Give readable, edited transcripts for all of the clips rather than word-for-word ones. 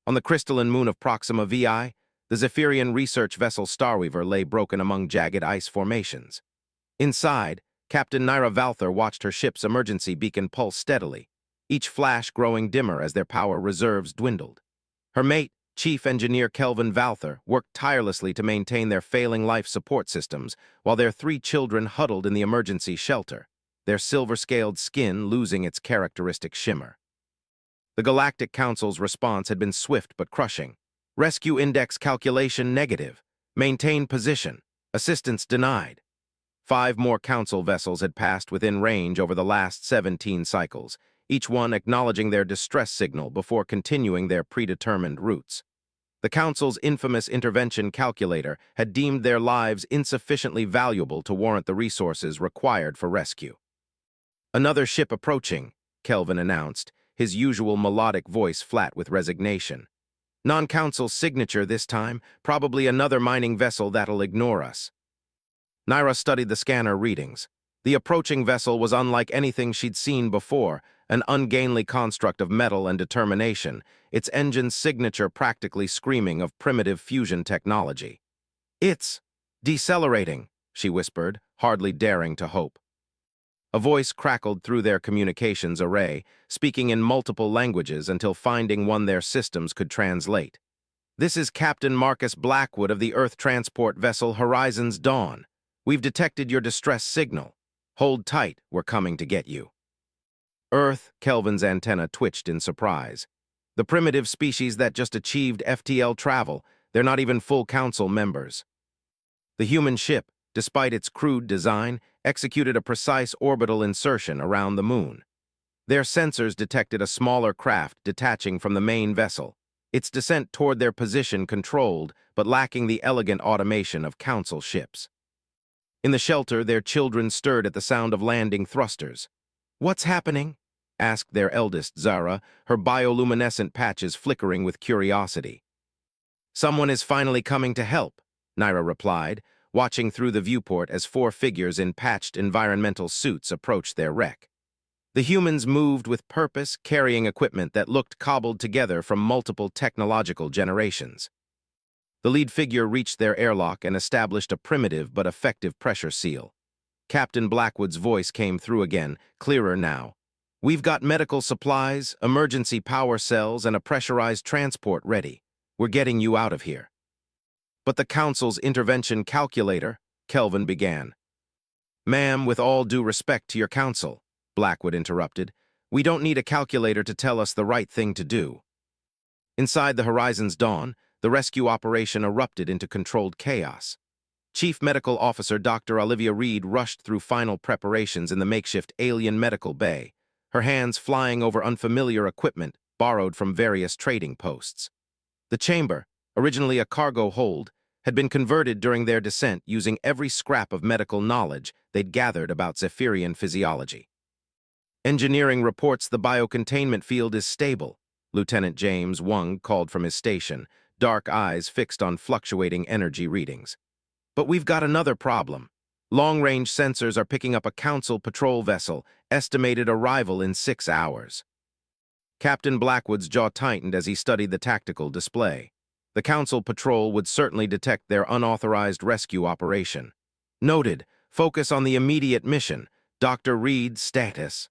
On the crystalline moon of Proxima VI, the Zephyrian research vessel Starweaver lay broken among jagged ice formations. Inside, Captain Naira Valther watched her ship's emergency beacon pulse steadily, each flash growing dimmer as their power reserves dwindled. Her mate, Chief Engineer Kelvin Valther, worked tirelessly to maintain their failing life support systems, while their 3 children huddled in the emergency shelter, their silver-scaled skin losing its characteristic shimmer. The Galactic Council's response had been swift but crushing. Rescue index calculation negative. Maintain position. Assistance denied. 5 more Council vessels had passed within range over the last 17 cycles, each one acknowledging their distress signal before continuing their predetermined routes. The Council's infamous intervention calculator had deemed their lives insufficiently valuable to warrant the resources required for rescue. "Another ship approaching," Kelvin announced, his usual melodic voice flat with resignation. "Non-Council signature this time, probably another mining vessel that'll ignore us." Naira studied the scanner readings. The approaching vessel was unlike anything she'd seen before, an ungainly construct of metal and determination, its engine's signature practically screaming of primitive fusion technology. "It's decelerating," she whispered, hardly daring to hope. A voice crackled through their communications array, speaking in multiple languages until finding one their systems could translate. "This is Captain Marcus Blackwood of the Earth transport vessel Horizon's Dawn. We've detected your distress signal. Hold tight, we're coming to get you." Earth, Kelvin's antenna twitched in surprise. The primitive species that just achieved FTL travel, they're not even full Council members. The human ship, despite its crude design, executed a precise orbital insertion around the moon. Their sensors detected a smaller craft detaching from the main vessel, its descent toward their position controlled but lacking the elegant automation of Council ships. In the shelter, their children stirred at the sound of landing thrusters. "What's happening?" asked their eldest, Zara, her bioluminescent patches flickering with curiosity. "Someone is finally coming to help," Naira replied, watching through the viewport as 4 figures in patched environmental suits approached their wreck. The humans moved with purpose, carrying equipment that looked cobbled together from multiple technological generations. The lead figure reached their airlock and established a primitive but effective pressure seal. Captain Blackwood's voice came through again, clearer now. "We've got medical supplies, emergency power cells, and a pressurized transport ready. We're getting you out of here." "But the Council's intervention calculator," Kelvin began. "Ma'am, with all due respect to your Council," Blackwood interrupted, "we don't need a calculator to tell us the right thing to do." Inside the Horizon's Dawn, the rescue operation erupted into controlled chaos. Chief Medical Officer Dr. Olivia Reed rushed through final preparations in the makeshift alien medical bay, her hands flying over unfamiliar equipment borrowed from various trading posts. The chamber, originally a cargo hold, had been converted during their descent using every scrap of medical knowledge they'd gathered about Zephyrian physiology. "Engineering reports the biocontainment field is stable," Lieutenant James Wung called from his station, dark eyes fixed on fluctuating energy readings. "But we've got another problem. Long-range sensors are picking up a Council patrol vessel, estimated arrival in 6 hours. Captain Blackwood's jaw tightened as he studied the tactical display. The Council patrol would certainly detect their unauthorized rescue operation. "Noted. Focus on the immediate mission. Dr. Reed's status."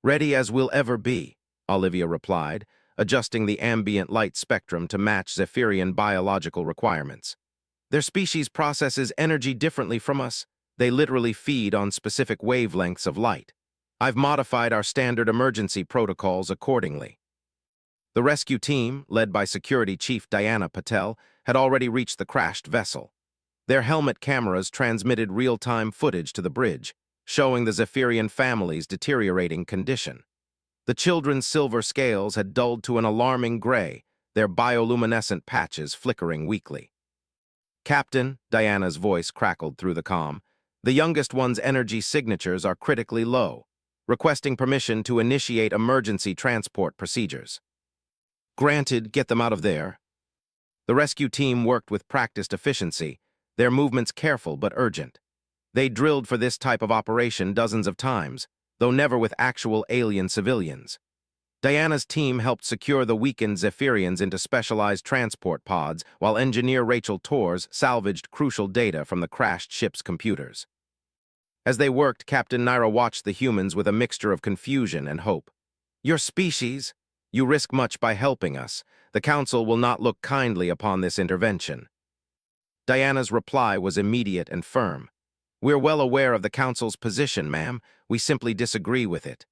"Ready as we'll ever be," Olivia replied, adjusting the ambient light spectrum to match Zephyrian biological requirements. "Their species processes energy differently from us. They literally feed on specific wavelengths of light. I've modified our standard emergency protocols accordingly." The rescue team, led by Security Chief Diana Patel, had already reached the crashed vessel. Their helmet cameras transmitted real-time footage to the bridge, showing the Zephyrian family's deteriorating condition. The children's silver scales had dulled to an alarming gray, their bioluminescent patches flickering weakly. "Captain," Diana's voice crackled through the comm, "the youngest one's energy signatures are critically low, requesting permission to initiate emergency transport procedures." "Granted, get them out of there." The rescue team worked with practiced efficiency, their movements careful but urgent. They drilled for this type of operation dozens of times, though never with actual alien civilians. Diana's team helped secure the weakened Zephyrians into specialized transport pods, while engineer Rachel Torres salvaged crucial data from the crashed ship's computers. As they worked, Captain Naira watched the humans with a mixture of confusion and hope. "Your species? You risk much by helping us. The Council will not look kindly upon this intervention." Diana's reply was immediate and firm. "We're well aware of the Council's position, ma'am. We simply disagree with it."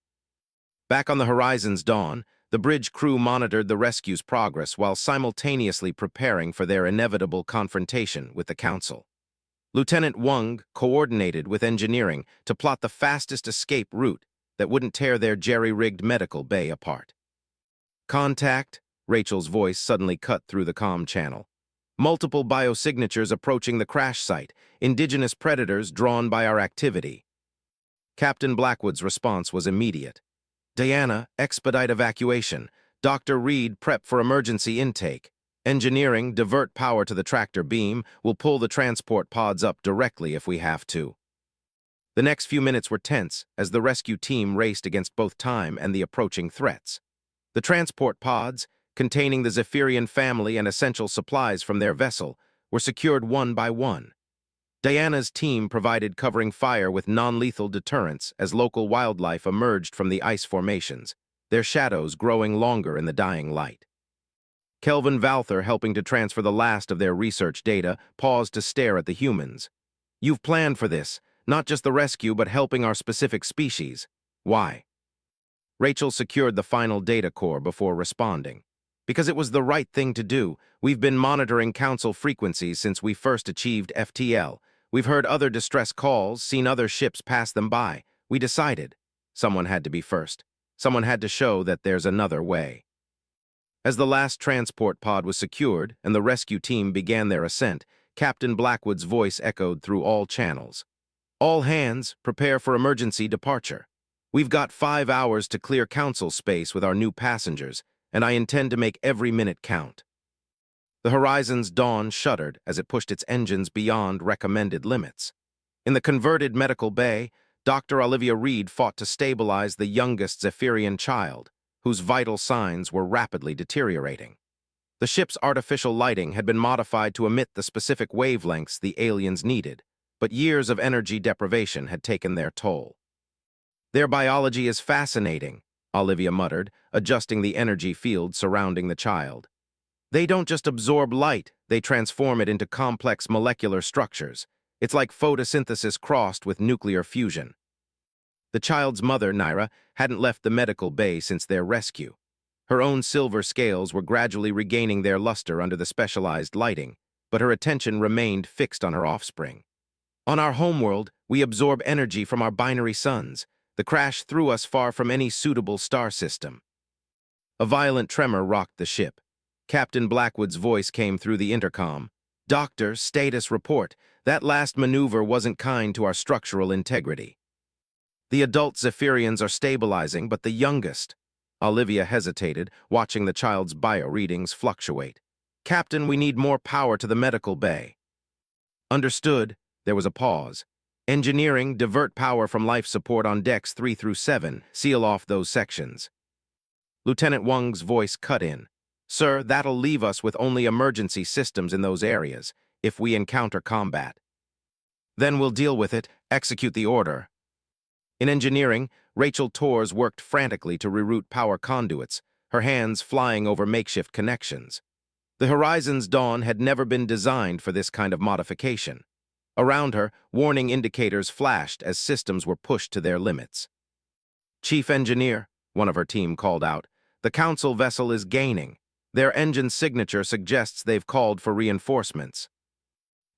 Back on the Horizon's Dawn, the bridge crew monitored the rescue's progress while simultaneously preparing for their inevitable confrontation with the Council. Lieutenant Wang coordinated with engineering to plot the fastest escape route that wouldn't tear their jerry-rigged medical bay apart. "Contact," Rachel's voice suddenly cut through the comm channel. "Multiple biosignatures approaching the crash site, indigenous predators drawn by our activity." Captain Blackwood's response was immediate. "Diana, expedite evacuation. Dr. Reed, prep for emergency intake. Engineering, divert power to the tractor beam. We'll pull the transport pods up directly if we have to." The next few minutes were tense as the rescue team raced against both time and the approaching threats. The transport pods, containing the Zephyrian family and essential supplies from their vessel, were secured one by one. Diana's team provided covering fire with non-lethal deterrents as local wildlife emerged from the ice formations, their shadows growing longer in the dying light. Kelvin Valther, helping to transfer the last of their research data, paused to stare at the humans. "You've planned for this, not just the rescue but helping our specific species. Why?" Rachel secured the final data core before responding. "Because it was the right thing to do. We've been monitoring Council frequencies since we first achieved FTL. We've heard other distress calls, seen other ships pass them by. We decided someone had to be first. Someone had to show that there's another way." As the last transport pod was secured and the rescue team began their ascent, Captain Blackwood's voice echoed through all channels. "All hands, prepare for emergency departure. We've got 5 hours to clear Council space with our new passengers, and I intend to make every minute count." The Horizon's Dawn shuddered as it pushed its engines beyond recommended limits. In the converted medical bay, Dr. Olivia Reed fought to stabilize the youngest Zephyrian child, whose vital signs were rapidly deteriorating. The ship's artificial lighting had been modified to emit the specific wavelengths the aliens needed, but years of energy deprivation had taken their toll. "Their biology is fascinating," Olivia muttered, adjusting the energy field surrounding the child. "They don't just absorb light, they transform it into complex molecular structures. It's like photosynthesis crossed with nuclear fusion." The child's mother, Naira, hadn't left the medical bay since their rescue. Her own silver scales were gradually regaining their luster under the specialized lighting, but her attention remained fixed on her offspring. "On our homeworld, we absorb energy from our binary suns. The crash threw us far from any suitable star system." A violent tremor rocked the ship. Captain Blackwood's voice came through the intercom. "Doctor, status report. That last maneuver wasn't kind to our structural integrity." "The adult Zephyrians are stabilizing, but the youngest—" Olivia hesitated, watching the child's bio-readings fluctuate. "Captain, we need more power to the medical bay." "Understood." There was a pause. "Engineering, divert power from life support on decks 3 through 7. Seal off those sections." Lieutenant Wang's voice cut in. "Sir, that'll leave us with only emergency systems in those areas, if we encounter combat." "Then we'll deal with it. Execute the order." In engineering, Rachel Torres worked frantically to reroute power conduits, her hands flying over makeshift connections. The Horizon's Dawn had never been designed for this kind of modification. Around her, warning indicators flashed as systems were pushed to their limits. "Chief Engineer," one of her team called out, "the Council vessel is gaining. Their engine signature suggests they've called for reinforcements."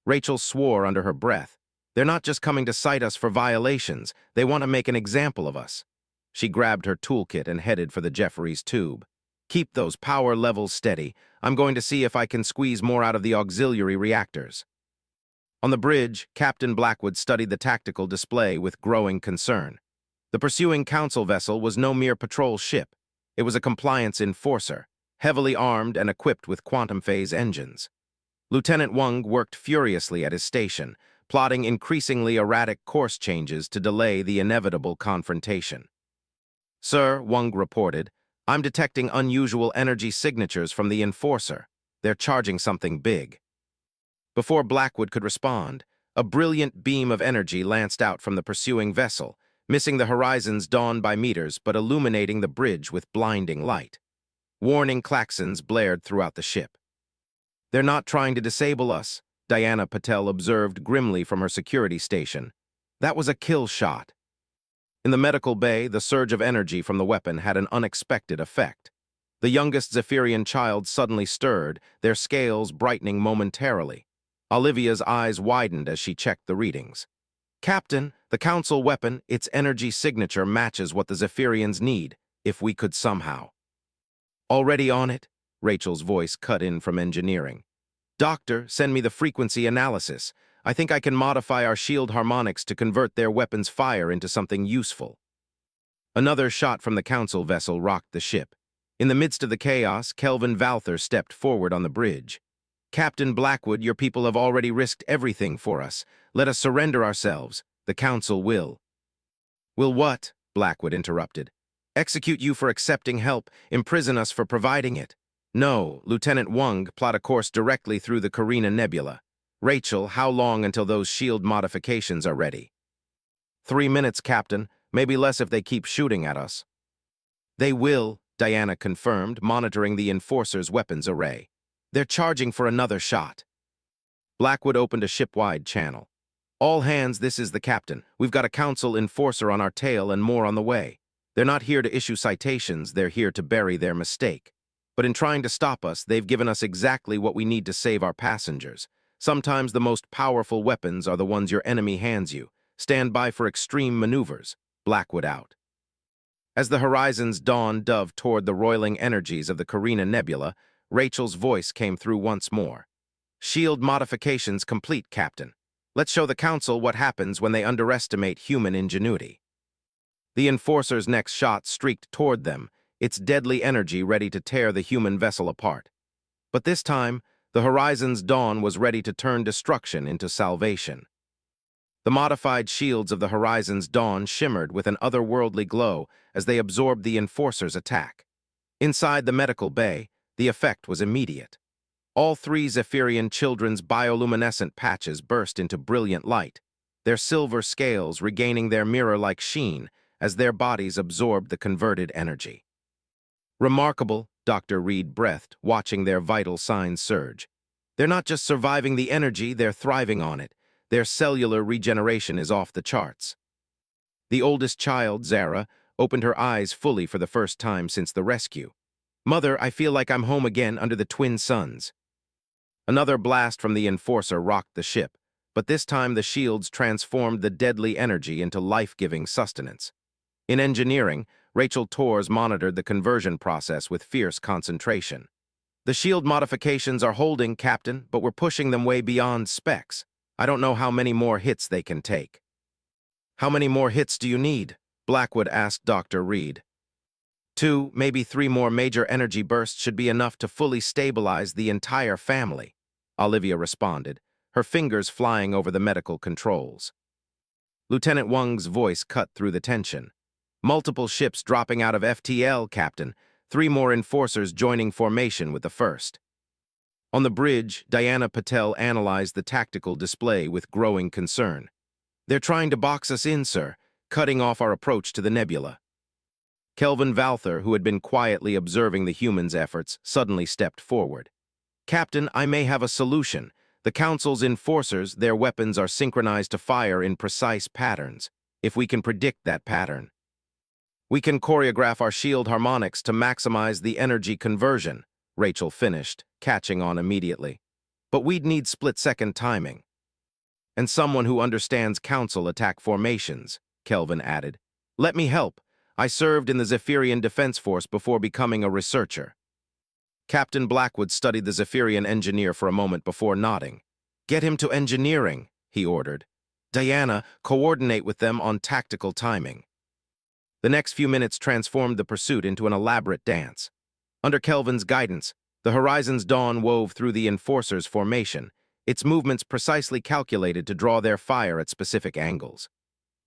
Rachel swore under her breath. "They're not just coming to cite us for violations, they want to make an example of us." She grabbed her toolkit and headed for the Jefferies tube. "Keep those power levels steady. I'm going to see if I can squeeze more out of the auxiliary reactors." On the bridge, Captain Blackwood studied the tactical display with growing concern. The pursuing Council vessel was no mere patrol ship. It was a compliance enforcer, heavily armed and equipped with quantum phase engines. Lieutenant Wang worked furiously at his station, plotting increasingly erratic course changes to delay the inevitable confrontation. "Sir," Wang reported, I'm detecting unusual energy signatures from the Enforcer. They're charging something big. Before Blackwood could respond, a brilliant beam of energy lanced out from the pursuing vessel, missing the horizon's dawn by meters but illuminating the bridge with blinding light. Warning klaxons blared throughout the ship. "They're not trying to disable us," Diana Patel observed grimly from her security station. "That was a kill shot." In the medical bay, the surge of energy from the weapon had an unexpected effect. The youngest Zephyrian child suddenly stirred, their scales brightening momentarily. Olivia's eyes widened as she checked the readings. "Captain, the Council weapon, its energy signature matches what the Zephyrians need, if we could somehow." "Already on it?" Rachel's voice cut in from engineering. "Doctor, send me the frequency analysis. I think I can modify our shield harmonics to convert their weapon's fire into something useful." Another shot from the Council vessel rocked the ship. In the midst of the chaos, Kelvin Valther stepped forward on the bridge. "Captain Blackwood, your people have already risked everything for us. Let us surrender ourselves. The Council will." "Will what?" Blackwood interrupted. "Execute you for accepting help, imprison us for providing it." "No, Lieutenant Wang, plot a course directly through the Carina Nebula. Rachel, how long until those shield modifications are ready?" 3 minutes, Captain. Maybe less if they keep shooting at us." "They will," Diana confirmed, monitoring the Enforcer's weapons array. "They're charging for another shot." Blackwood opened a ship-wide channel. "All hands, this is the captain. We've got a Council Enforcer on our tail and more on the way. They're not here to issue citations, they're here to bury their mistake. But in trying to stop us, they've given us exactly what we need to save our passengers. Sometimes the most powerful weapons are the ones your enemy hands you. Stand by for extreme maneuvers." Blackwood out. As the horizon's dawn dove toward the roiling energies of the Carina Nebula, Rachel's voice came through once more. "Shield modifications complete, Captain. Let's show the Council what happens when they underestimate human ingenuity." The Enforcer's next shot streaked toward them, its deadly energy ready to tear the human vessel apart. But this time, the horizon's dawn was ready to turn destruction into salvation. The modified shields of the horizon's dawn shimmered with an otherworldly glow as they absorbed the Enforcer's attack. Inside the medical bay, the effect was immediate. All 3 Zephyrian children's bioluminescent patches burst into brilliant light, their silver scales regaining their mirror-like sheen as their bodies absorbed the converted energy. "Remarkable," Dr. Reed breathed, watching their vital signs surge. "They're not just surviving the energy, they're thriving on it. Their cellular regeneration is off the charts." The oldest child, Zara, opened her eyes fully for the first time since the rescue. "Mother, I feel like I'm home again under the twin suns." Another blast from the Enforcer rocked the ship, but this time the shields transformed the deadly energy into life-giving sustenance. In engineering, Rachel Torres monitored the conversion process with fierce concentration. "The shield modifications are holding, Captain, but we're pushing them way beyond specs. I don't know how many more hits they can take." "How many more hits do you need?" Blackwood asked Dr. Reed. 2, maybe 3 more major energy bursts should be enough to fully stabilize the entire family," Olivia responded, her fingers flying over the medical controls. Lieutenant Wang's voice cut through the tension. "Multiple ships dropping out of FTL, Captain. 3 more Enforcers joining formation with the first." On the bridge, Diana Patel analyzed the tactical display with growing concern. "They're trying to box us in, sir, cutting off our approach to the nebula." Kelvin Valther, who had been quietly observing the humans' efforts, suddenly stepped forward. "Captain, I may have a solution. The Council's Enforcers, their weapons are synchronized to fire in precise patterns. If we can predict that pattern, we can choreograph our shield harmonics to maximize the energy conversion," Rachel finished, catching on immediately. "But we'd need split-second timing." "And someone who understands Council attack formations," Kelvin added. "Let me help. I served in the Zephyrian Defense Force before becoming a researcher." Captain Blackwood studied the Zephyrian engineer for a moment before nodding. "Get him to engineering," he ordered. "Diana, coordinate with them on tactical timing." The next few minutes transformed the pursuit into an elaborate dance. Under Kelvin's guidance, the horizon's dawn wove through the Enforcer's formation, its movements precisely calculated to draw their fire at specific angles.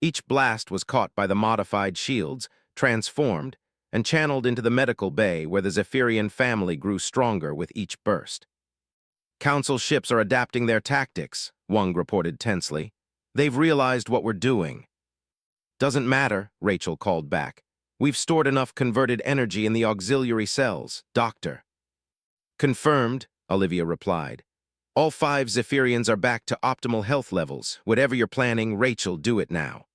Each blast was caught by the modified shields, transformed, and channeled into the medical bay where the Zephyrian family grew stronger with each burst. Council ships are adapting their tactics, Wang reported tensely. They've realized what we're doing. Doesn't matter, Rachel called back. We've stored enough converted energy in the auxiliary cells, Doctor. Confirmed, Olivia replied. All 5 Zephyrians are back to optimal health levels. Whatever you're planning, Rachel, do it now.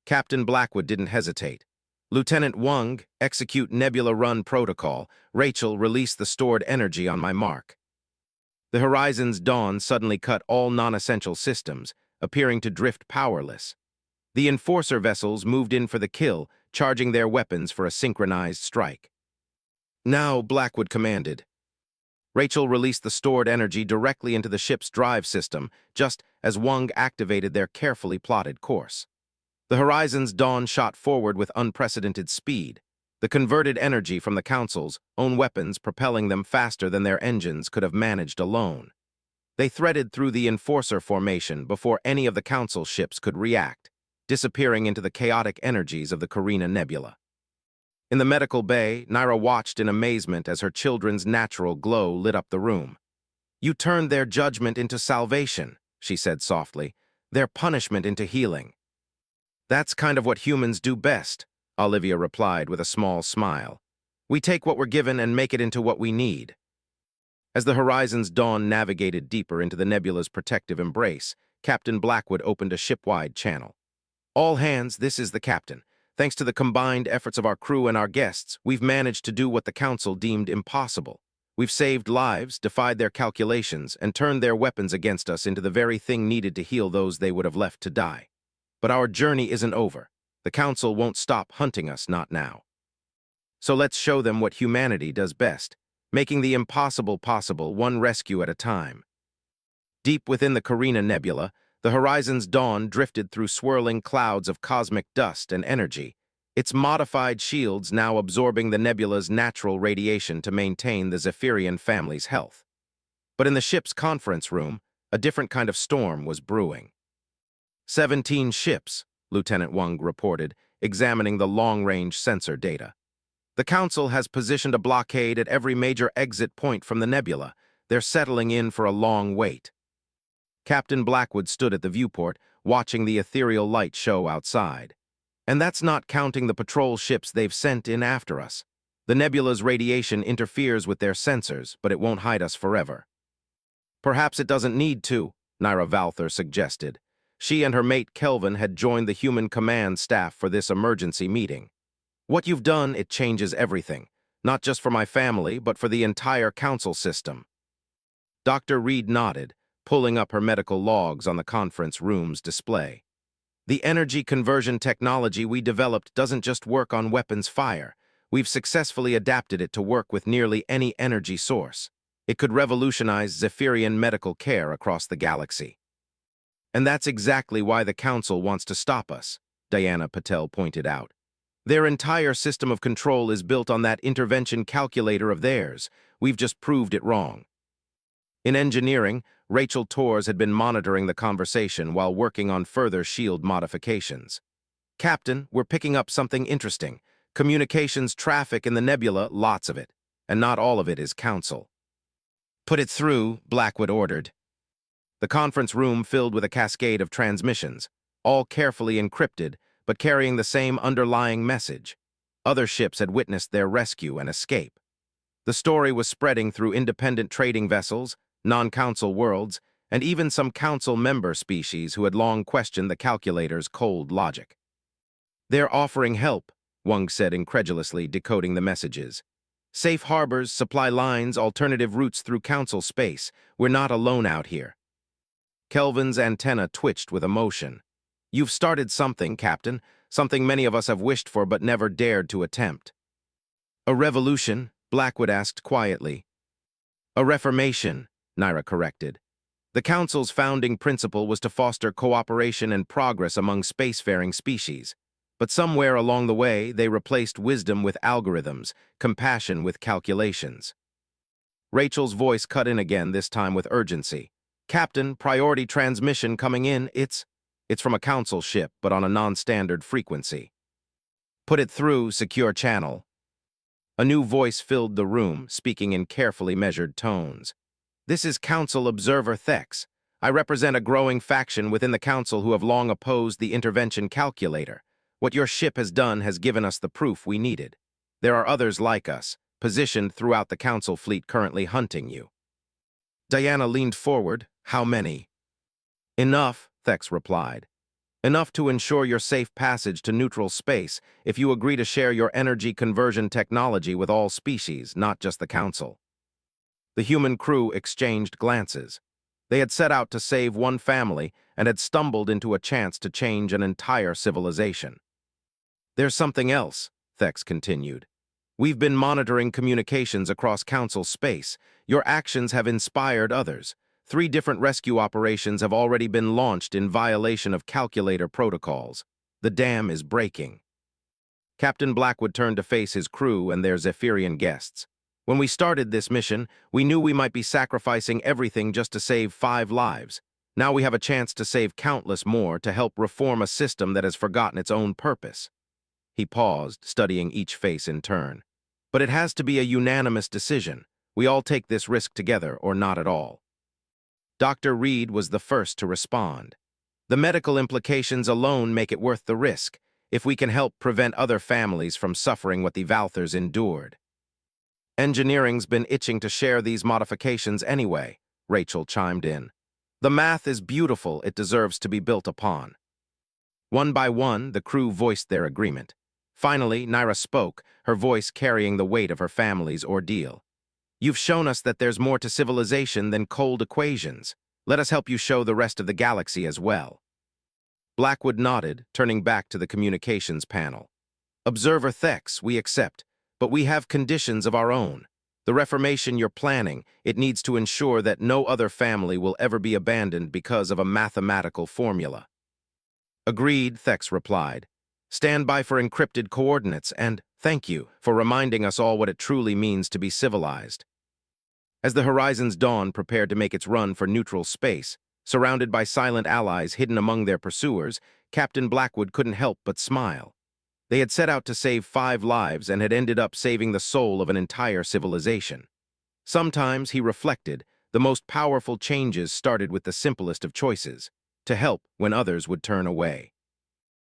Captain Blackwood didn't hesitate. Lieutenant Wang, execute Nebula Run protocol. Rachel, release the stored energy on my mark. The horizon's dawn suddenly cut all non-essential systems, appearing to drift powerless. The Enforcer vessels moved in for the kill, charging their weapons for a synchronized strike. Now, Blackwood commanded. Rachel released the stored energy directly into the ship's drive system, just as Wang activated their carefully plotted course. The horizon's dawn shot forward with unprecedented speed, the converted energy from the Council's own weapons propelling them faster than their engines could have managed alone. They threaded through the Enforcer formation before any of the Council ships could react, disappearing into the chaotic energies of the Carina Nebula. In the medical bay, Naira watched in amazement as her children's natural glow lit up the room. You turned their judgment into salvation, she said softly, their punishment into healing. That's kind of what humans do best, Olivia replied with a small smile. We take what we're given and make it into what we need. As the horizon's dawn navigated deeper into the nebula's protective embrace, Captain Blackwood opened a ship-wide channel. All hands, this is the captain. Thanks to the combined efforts of our crew and our guests, we've managed to do what the Council deemed impossible. We've saved lives, defied their calculations, and turned their weapons against us into the very thing needed to heal those they would have left to die. But our journey isn't over. The Council won't stop hunting us, not now. So let's show them what humanity does best, making the impossible possible, one rescue at a time. Deep within the Carina Nebula, the horizon's dawn drifted through swirling clouds of cosmic dust and energy, its modified shields now absorbing the nebula's natural radiation to maintain the Zephyrian family's health. But in the ship's conference room, a different kind of storm was brewing. 17 ships, Lieutenant Wang reported, examining the long-range sensor data. The Council has positioned a blockade at every major exit point from the nebula. They're settling in for a long wait. Captain Blackwood stood at the viewport, watching the ethereal light show outside. And that's not counting the patrol ships they've sent in after us. The nebula's radiation interferes with their sensors, but it won't hide us forever. Perhaps it doesn't need to, Naira Valther suggested. She and her mate Kelvin had joined the human command staff for this emergency meeting. What you've done, it changes everything, not just for my family, but for the entire Council system. Dr. Reed nodded, pulling up her medical logs on the conference room's display. The energy conversion technology we developed doesn't just work on weapons fire. We've successfully adapted it to work with nearly any energy source. It could revolutionize Zephyrian medical care across the galaxy. And that's exactly why the Council wants to stop us, Diana Patel pointed out. Their entire system of control is built on that intervention calculator of theirs. We've just proved it wrong. In engineering, Rachel Torres had been monitoring the conversation while working on further shield modifications. Captain, we're picking up something interesting. Communications traffic in the nebula, lots of it. And not all of it is Council. Put it through, Blackwood ordered. The conference room filled with a cascade of transmissions, all carefully encrypted, but carrying the same underlying message. Other ships had witnessed their rescue and escape. The story was spreading through independent trading vessels, non-Council worlds, and even some Council member species who had long questioned the calculator's cold logic. They're offering help, Wang said incredulously, decoding the messages. Safe harbors, supply lines, alternative routes through Council space. We're not alone out here. Kelvin's antenna twitched with emotion. You've started something, Captain, something many of us have wished for but never dared to attempt. A revolution? Blackwood asked quietly. A reformation, Naira corrected. The Council's founding principle was to foster cooperation and progress among spacefaring species. But somewhere along the way, they replaced wisdom with algorithms, compassion with calculations. Rachel's voice cut in again, this time with urgency. Captain, priority transmission coming in, it's from a Council ship, but on a non-standard frequency. Put it through, secure channel, A new voice filled the room, speaking in carefully measured tones. This is Council Observer Thex. I represent a growing faction within the Council who have long opposed the intervention calculator. What your ship has done has given us the proof we needed. There are others like us, positioned throughout the Council fleet currently hunting you. Diana leaned forward. How many? Enough, Thex replied. Enough to ensure your safe passage to neutral space if you agree to share your energy conversion technology with all species, not just the Council. The human crew exchanged glances. They had set out to save one family and had stumbled into a chance to change an entire civilization. There's something else, Thex continued. We've been monitoring communications across Council space. Your actions have inspired others. 3 different rescue operations have already been launched in violation of calculator protocols. The dam is breaking. Captain Blackwood turned to face his crew and their Zephyrian guests. When we started this mission, we knew we might be sacrificing everything just to save 5 lives. Now we have a chance to save countless more to help reform a system that has forgotten its own purpose. He paused, studying each face in turn. But it has to be a unanimous decision. We all take this risk together or not at all. Dr. Reed was the first to respond. The medical implications alone make it worth the risk, if we can help prevent other families from suffering what the Valthers endured. Engineering's been itching to share these modifications anyway, Rachel chimed in. The math is beautiful, it deserves to be built upon. One by one, the crew voiced their agreement. Finally, Naira spoke, her voice carrying the weight of her family's ordeal. You've shown us that there's more to civilization than cold equations. Let us help you show the rest of the galaxy as well. Blackwood nodded, turning back to the communications panel. Observer Thex, we accept, but we have conditions of our own. The reformation you're planning, it needs to ensure that no other family will ever be abandoned because of a mathematical formula. Agreed, Thex replied. Stand by for encrypted coordinates, and thank you for reminding us all what it truly means to be civilized. As the Horizon's Dawn prepared to make its run for neutral space, surrounded by silent allies hidden among their pursuers, Captain Blackwood couldn't help but smile. They had set out to save 5 lives and had ended up saving the soul of an entire civilization. Sometimes, he reflected, the most powerful changes started with the simplest of choices, to help when others would turn away.